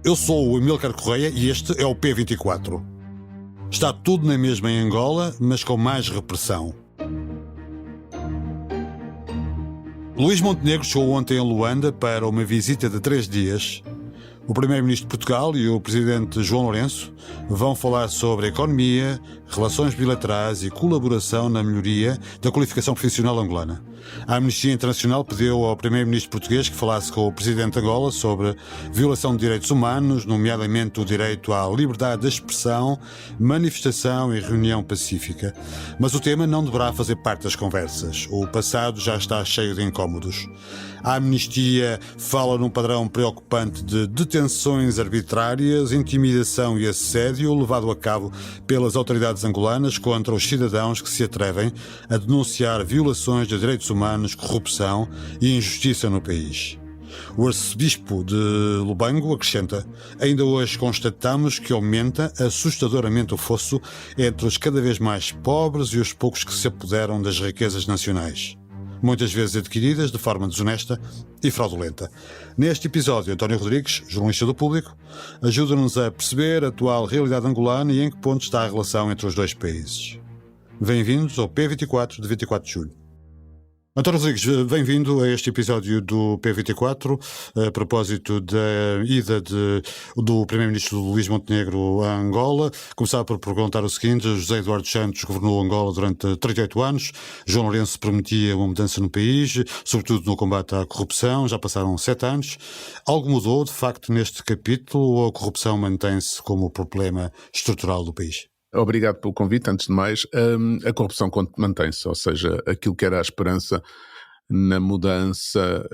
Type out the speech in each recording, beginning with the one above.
Eu sou o Amílcar Correia e este é o P24. Está tudo na mesma em Angola, mas com mais repressão. Luís Montenegro chegou ontem a Luanda para uma visita de 3 dias. O Primeiro-Ministro de Portugal e o Presidente João Lourenço vão falar sobre economia, relações bilaterais e colaboração na melhoria da qualificação profissional angolana. A Amnistia Internacional pediu ao Primeiro-Ministro português que falasse com o Presidente de Angola sobre violação de direitos humanos, nomeadamente o direito à liberdade de expressão, manifestação e reunião pacífica. Mas o tema não deverá fazer parte das conversas. O passado já está cheio de incómodos. A Amnistia fala num padrão preocupante de detenções arbitrárias, intimidação e assédio levado a cabo pelas autoridades angolanas contra os cidadãos que se atrevem a denunciar violações de direitos humanos, corrupção e injustiça no país. O arcebispo de Lubango acrescenta: ainda hoje constatamos que aumenta assustadoramente o fosso entre os cada vez mais pobres e os poucos que se apoderam das riquezas nacionais, muitas vezes adquiridas de forma desonesta e fraudulenta. Neste episódio, António Rodrigues, jornalista do Público, ajuda-nos a perceber a atual realidade angolana e em que ponto está a relação entre os dois países. Bem-vindos ao P24 de 24 de julho. António Rodrigues, bem-vindo a este episódio do P24, a propósito da ida do Primeiro-Ministro Luís Montenegro a Angola. Começava por perguntar o seguinte: José Eduardo Santos governou Angola durante 38 anos, João Lourenço prometia uma mudança no país, sobretudo no combate à corrupção, já passaram 7 anos. Algo mudou, de facto, neste capítulo, ou a corrupção mantém-se como problema estrutural do país? Obrigado pelo convite. Antes de mais, a corrupção mantém-se, ou seja, aquilo que era a esperança na mudança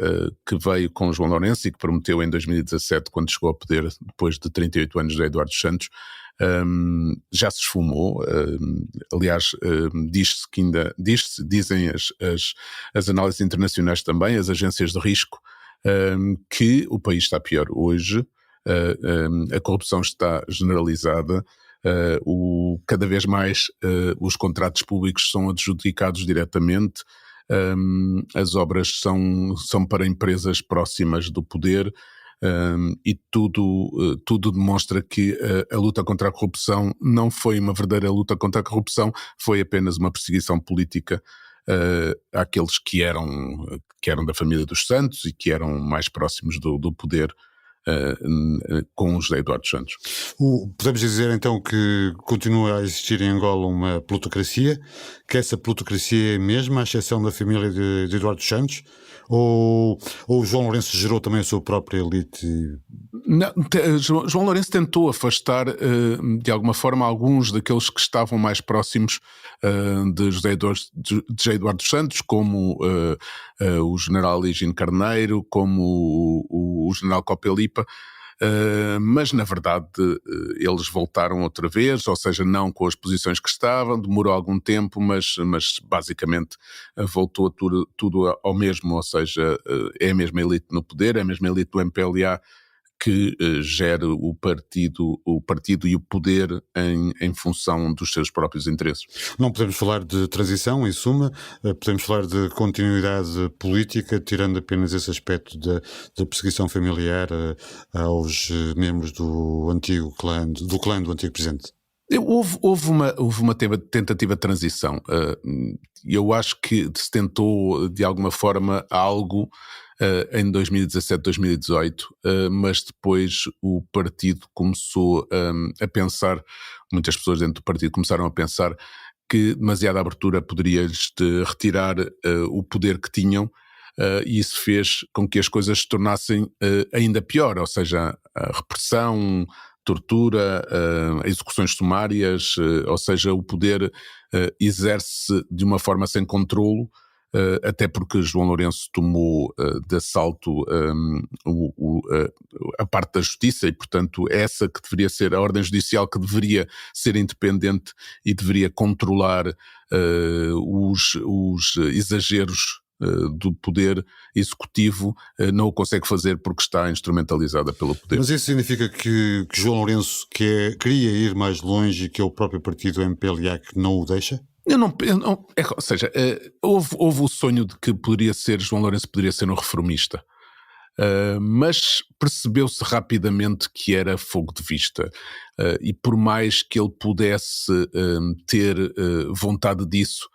que veio com João Lourenço e que prometeu em 2017, quando chegou ao poder, depois de 38 anos de Eduardo Santos, já se esfumou. Aliás, dizem as análises internacionais também, as agências de risco, que o país está pior hoje, a corrupção está generalizada. Cada vez mais os contratos públicos são adjudicados diretamente, as obras são para empresas próximas do poder, e tudo demonstra que a luta contra a corrupção não foi uma verdadeira luta contra a corrupção, foi apenas uma perseguição política àqueles que eram da família dos Santos e que eram mais próximos do poder, com o José Eduardo Santos. Podemos dizer então que continua a existir em Angola uma plutocracia, que essa plutocracia é mesmo à exceção da família de Eduardo Santos, ou João Lourenço gerou também a sua própria elite? Não, João Lourenço tentou afastar de alguma forma alguns daqueles que estavam mais próximos de José Eduardo Santos, como o general Higino Carneiro, como o general Copelipa, mas na verdade eles voltaram outra vez, ou seja, não com as posições que estavam, demorou algum tempo, mas basicamente voltou tudo ao mesmo, ou seja, é a mesma elite no poder, é a mesma elite do MPLA que gera o partido e o poder em função dos seus próprios interesses. Não podemos falar de transição, em suma, podemos falar de continuidade política, tirando apenas esse aspecto da perseguição familiar aos membros do clã do antigo presidente. Houve uma tentativa de transição. Eu acho que se tentou, de alguma forma, algo em 2017, 2018, mas depois o partido começou a pensar, muitas pessoas dentro do partido começaram a pensar que demasiada abertura poderia-lhes retirar o poder que tinham, e isso fez com que as coisas se tornassem ainda pior, ou seja, a repressão, tortura, execuções sumárias, ou seja, o poder exerce de uma forma sem controlo, até porque João Lourenço tomou de assalto a parte da justiça e, portanto, essa que deveria ser a ordem judicial, que deveria ser independente e deveria controlar os exageros do poder executivo, não o consegue fazer porque está instrumentalizada pelo poder. Mas isso significa que João Lourenço queria ir mais longe e que é o próprio partido MPLA que não o deixa? Ou seja, houve o sonho de que João Lourenço poderia ser um reformista. mas percebeu-se rapidamente que era fogo de vista. E por mais que ele pudesse ter vontade disso,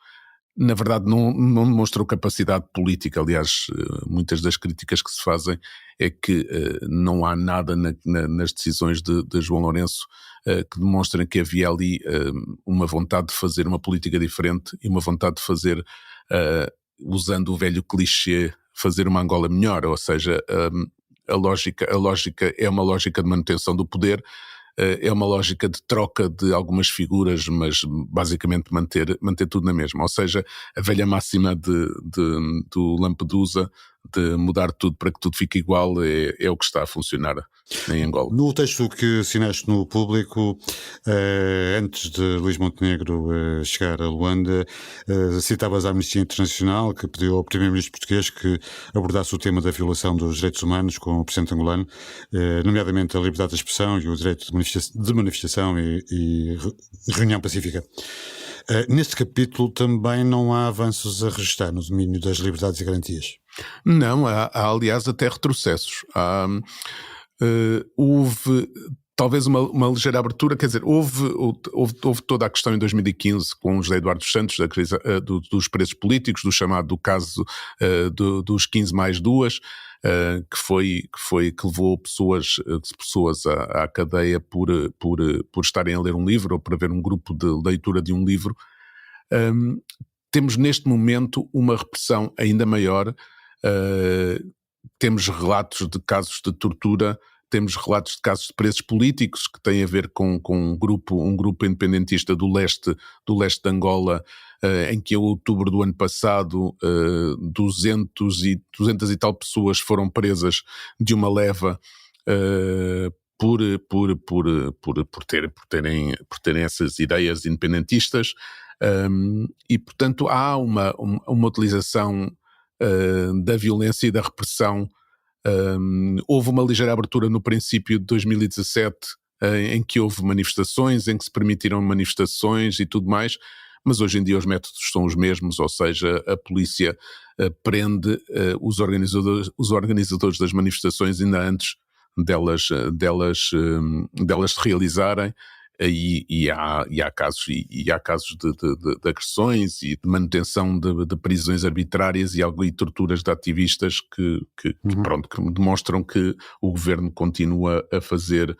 na verdade não demonstrou capacidade política. Aliás, muitas das críticas que se fazem é que não há nada nas decisões de João Lourenço que demonstrem que havia ali uma vontade de fazer uma política diferente e uma vontade de fazer, usando o velho clichê, fazer uma Angola melhor. Ou seja, a lógica é uma lógica de manutenção do poder, é uma lógica de troca de algumas figuras, mas basicamente manter tudo na mesma. Ou seja, a velha máxima do Lampedusa, de mudar tudo para que tudo fique igual, é o que está a funcionar em Angola. No texto que assinaste no Público, antes de Luís Montenegro chegar a Luanda, citavas a Amnistia Internacional, que pediu ao primeiro-ministro português que abordasse o tema da violação dos direitos humanos com o presidente angolano, nomeadamente a liberdade de expressão e o direito de manifestação e reunião pacífica. Neste capítulo também não há avanços a registrar no domínio das liberdades e garantias. Não, há aliás até retrocessos. Houve talvez uma ligeira abertura, quer dizer, houve toda a questão em 2015 com o José Eduardo dos Santos, da crise dos presos políticos, do caso dos 15 mais 2, que levou pessoas à cadeia por estarem a ler um livro ou por haver um grupo de leitura de um livro. Temos neste momento uma repressão ainda maior. Temos relatos de casos de tortura, temos relatos de casos de presos políticos que têm a ver com um grupo independentista do leste de Angola, em que em outubro do ano passado 200 e tal pessoas foram presas de uma leva por terem essas ideias independentistas, e portanto há uma utilização da violência e da repressão. Houve uma ligeira abertura no princípio de 2017, em que houve manifestações, em que se permitiram manifestações e tudo mais, mas hoje em dia os métodos são os mesmos, ou seja, a polícia prende os organizadores das manifestações ainda antes delas se realizarem. E há casos de agressões e de manutenção de prisões arbitrárias e torturas de ativistas que demonstram que o governo continua a fazer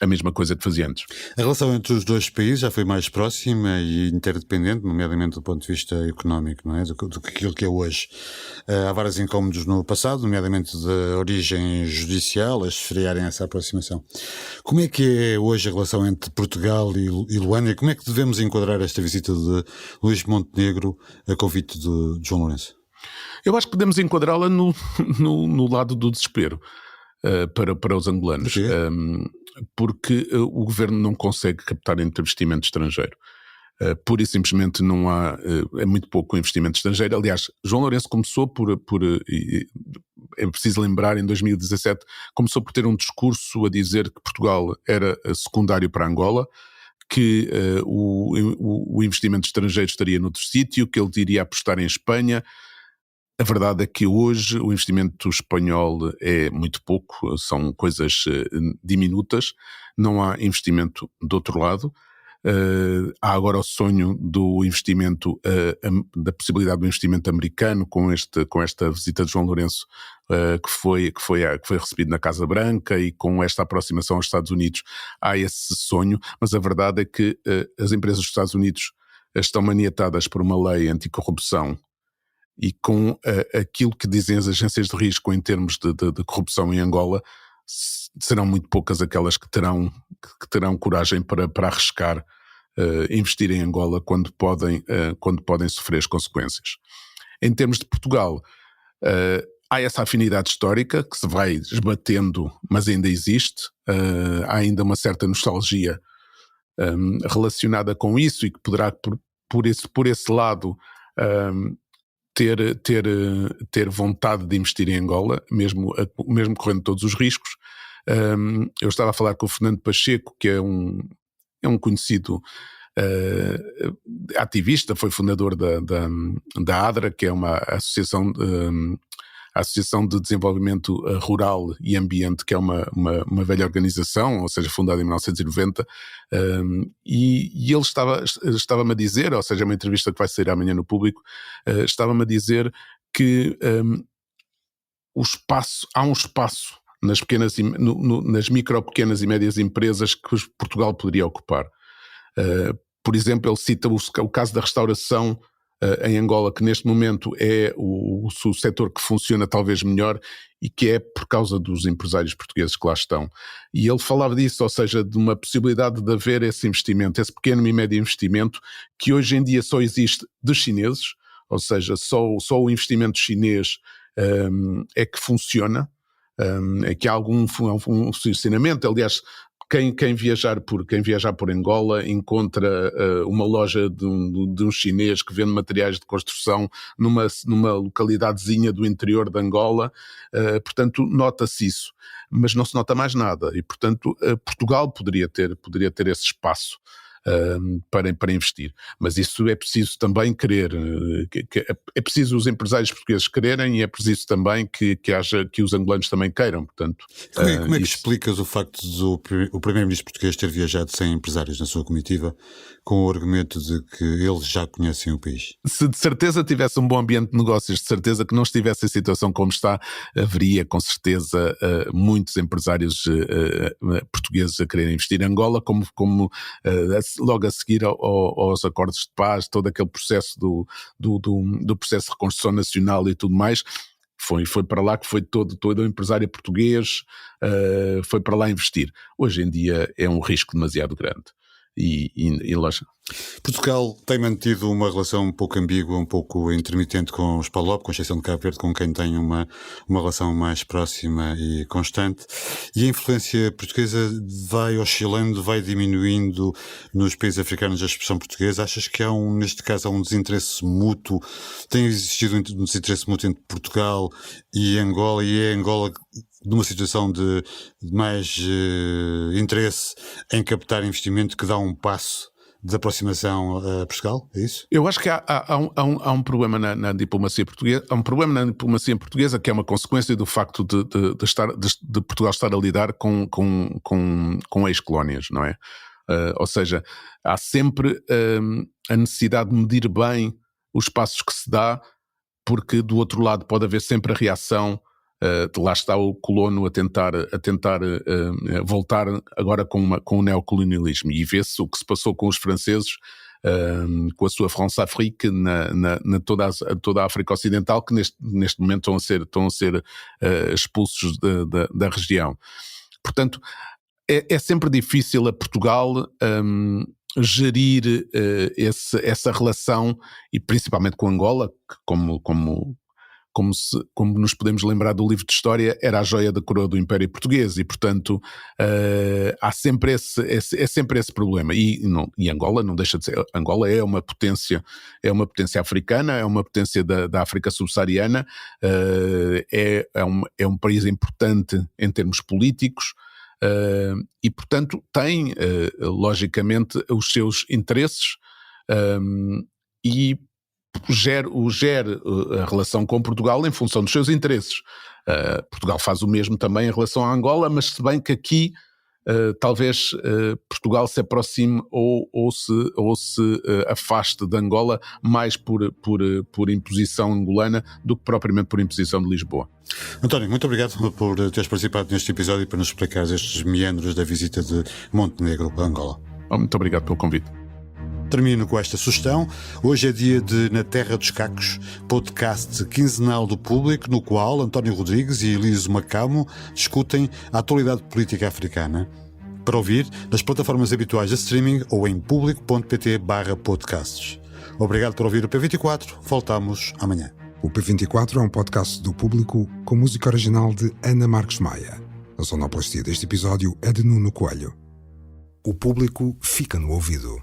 a mesma coisa que fazia antes. A relação entre os dois países já foi mais próxima e interdependente, nomeadamente do ponto de vista económico, não é? do que aquilo que é hoje. Há vários incómodos no passado, nomeadamente da origem judicial, a esfriarem essa aproximação. Como é que é hoje a relação entre Portugal e Luanda, e como é que devemos enquadrar esta visita de Luís Montenegro a convite de João Lourenço? Eu acho que podemos enquadrá-la no lado do desespero para os angolanos, porque o governo não consegue captar investimento estrangeiro. Pura e simplesmente não há, é muito pouco investimento estrangeiro. Aliás, João Lourenço começou é preciso lembrar, em 2017, começou por ter um discurso a dizer que Portugal era secundário para Angola, que o investimento estrangeiro estaria noutro sítio, que ele iria apostar em Espanha. A verdade é que hoje o investimento espanhol é muito pouco, são coisas diminutas, não há investimento do outro lado. Há agora o sonho do investimento, da possibilidade do investimento americano com esta visita de João Lourenço, que foi recebido na Casa Branca, e com esta aproximação aos Estados Unidos há esse sonho, mas a verdade é que as empresas dos Estados Unidos estão maniatadas por uma lei anticorrupção, e com aquilo que dizem as agências de risco em termos de corrupção em Angola, serão muito poucas aquelas que terão coragem para arriscar investir em Angola quando podem sofrer as consequências. Em termos de Portugal, há essa afinidade histórica que se vai esbatendo, mas ainda existe. Há ainda uma certa nostalgia relacionada com isso, e que poderá, por esse lado, ter vontade de investir em Angola, mesmo correndo todos os riscos. Eu estava a falar com o Fernando Pacheco, que é um conhecido ativista, foi fundador da ADRA, que é uma associação Associação de Desenvolvimento Rural e Ambiente, que é uma velha organização, ou seja, fundada em 1990, e ele estava-me a dizer, ou seja, uma entrevista que vai sair amanhã no Público, estava-me a dizer que há um espaço nas micro, pequenas e médias empresas que Portugal poderia ocupar. Por exemplo, ele cita o caso da restauração em Angola, que neste momento é o setor que funciona talvez melhor e que é por causa dos empresários portugueses que lá estão. E ele falava disso, ou seja, de uma possibilidade de haver esse investimento, esse pequeno e médio investimento que hoje em dia só existe dos chineses, ou seja, só o investimento chinês é que funciona, é que há algum funcionamento. Aliás, quem viajar por Angola encontra uma loja de um chinês que vende materiais de construção numa localidadezinha do interior de Angola, portanto nota-se isso, mas não se nota mais nada e portanto Portugal poderia ter esse espaço para investir, mas isso é preciso também querer, é preciso os empresários portugueses quererem e é preciso também que os angolanos também queiram, portanto. Como é que explicas o facto de o primeiro-ministro português ter viajado sem empresários na sua comitiva, com o argumento de que eles já conhecem o país? Se de certeza tivesse um bom ambiente de negócios, de certeza que não estivesse em situação como está, haveria com certeza muitos empresários portugueses a quererem investir em Angola, como logo a seguir aos acordos de paz, todo aquele processo do processo de reconstrução nacional e tudo mais, foi para lá que foi todo o empresário português, foi para lá investir. Hoje em dia é um risco demasiado grande. E lógico. Portugal tem mantido uma relação um pouco ambígua, um pouco intermitente com os PALOP, com exceção de Cabo Verde, com quem tem uma relação mais próxima e constante. E a influência portuguesa vai oscilando, vai diminuindo nos países africanos da expressão portuguesa. Achas que neste caso, há um desinteresse mútuo? Tem existido um desinteresse mútuo entre Portugal e Angola, e é Angola numa situação de mais interesse em captar investimento que dá um passo de aproximação a Portugal? É isso? Eu acho que há um problema na diplomacia portuguesa, há um problema na diplomacia portuguesa que é uma consequência do facto de Portugal estar a lidar com ex-colónias, não é? Ou seja, há sempre a necessidade de medir bem os passos que se dá, porque do outro lado pode haver sempre a reação. Lá está o colono a tentar voltar agora com o neocolonialismo, e vê-se o que se passou com os franceses, com a sua France-Afrique na toda a África Ocidental, que neste momento estão a ser expulsos da região. Portanto, é sempre difícil a Portugal gerir essa relação, e principalmente com Angola, que como nos podemos lembrar do livro de história, era a joia da coroa do Império Português, e portanto há sempre esse problema, e Angola não deixa de ser. Angola é uma potência africana, é uma potência da África subsaariana, é um país importante em termos políticos, e portanto tem logicamente os seus interesses, e gere a relação com Portugal em função dos seus interesses. Portugal faz o mesmo também em relação à Angola, mas se bem que aqui talvez Portugal se aproxime ou se afaste de Angola mais por imposição angolana do que propriamente por imposição de Lisboa. António, muito obrigado por teres participado neste episódio e por nos explicar estes meandros da visita de Montenegro a Angola. Muito obrigado pelo convite. Termino com esta sugestão. Hoje é dia de Na Terra dos Cacos, podcast quinzenal do Público, no qual António Rodrigues e Elísio Macamo discutem a atualidade política africana. Para ouvir nas plataformas habituais de streaming ou em público.pt/podcasts. Obrigado por ouvir o P24. Voltamos amanhã. O P24 é um podcast do Público com música original de Ana Marques Maia. A sonoplastia deste episódio é de Nuno Coelho. O Público fica no ouvido.